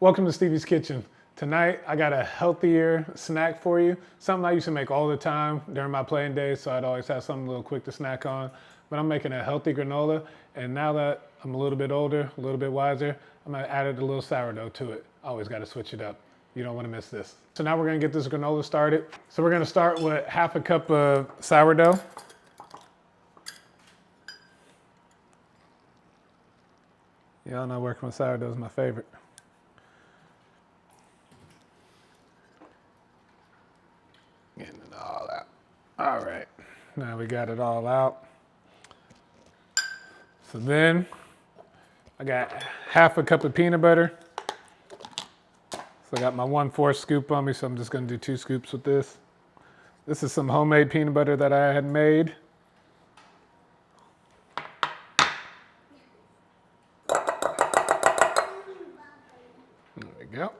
Welcome to Stevie's Kitchen. Tonight, I got a healthier snack for you. Something I used to make all the time during my playing days, so I'd always have something a little quick to snack on. But I'm making a healthy granola, and now that I'm a little bit older, a little bit wiser, I'm gonna add a little sourdough to it. Always gotta switch it up. You don't wanna miss this. So now we're gonna get this granola started. So we're gonna start with half a cup of sourdough. Y'all know working with sourdough is my favorite. Getting it all out. All right, now we got it all out. So then I got half a cup of peanut butter. So I got my 1/4 scoop on me, so I'm just gonna do 2 scoops with this. This is some homemade peanut butter that I had made. There we go.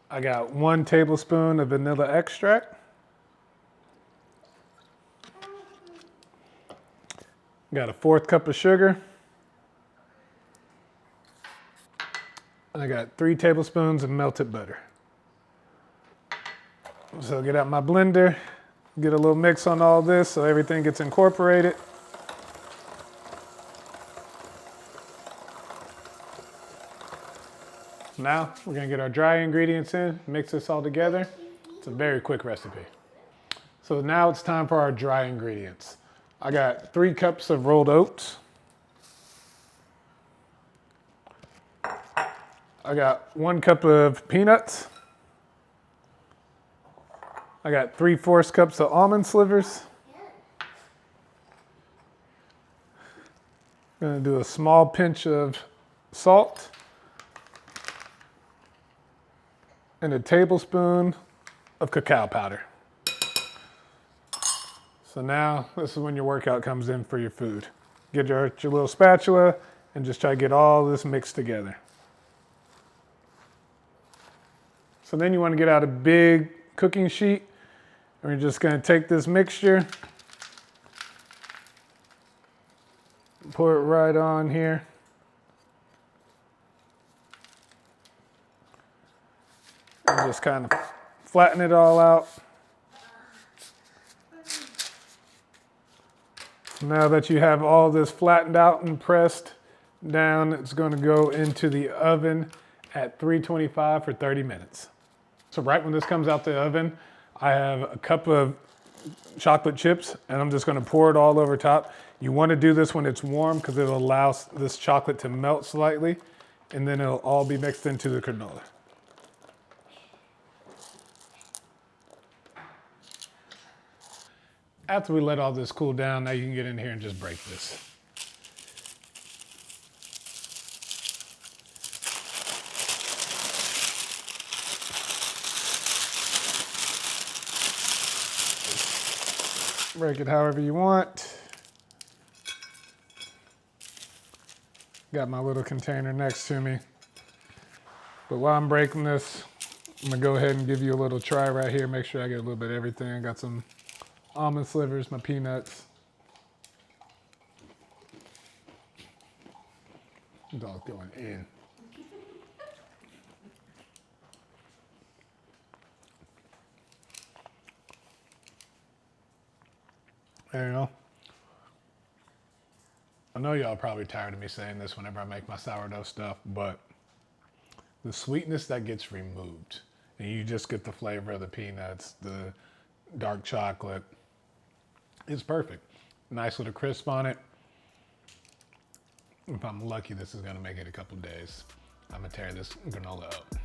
I got 1 tablespoon of vanilla extract. Got a 1/4 cup of sugar. And I got 3 tablespoons of melted butter. So get out my blender, get a little mix on all this so everything gets incorporated. Now we're gonna get our dry ingredients in, mix this all together. It's a very quick recipe. So now it's time for our dry ingredients. I got 3 cups of rolled oats. I got 1 cup of peanuts. I got 3/4 cups of almond slivers. I'm gonna do a small pinch of salt. And a tablespoon of cacao powder. So now this is when your workout comes in for your food. Get your little spatula and just try to get all this mixed together. So then you want to get out a big cooking sheet, and we're just going to take this mixture, pour it right on here. And just kind of flatten it all out. Now that you have all this flattened out and pressed down, it's going to go into the oven at 325 for 30 minutes. So right when this comes out the oven, I have a cup of chocolate chips, and I'm just going to pour it all over top. You want to do this when it's warm because it'll allow this chocolate to melt slightly, and then it'll all be mixed into the granola. After we let all this cool down, now you can get in here and just break this. Break it however you want. Got my little container next to me. But while I'm breaking this, I'm gonna go ahead and give you a little try right here. Make sure I get a little bit of everything. I got some almond slivers, my peanuts. Dog's going in. There you go. I know y'all are probably tired of me saying this whenever I make my sourdough stuff, but the sweetness that gets removed, and you just get the flavor of the peanuts, the dark chocolate, it's perfect. Nice little crisp on it. If I'm lucky, this is gonna make it a couple days. I'm gonna tear this granola up.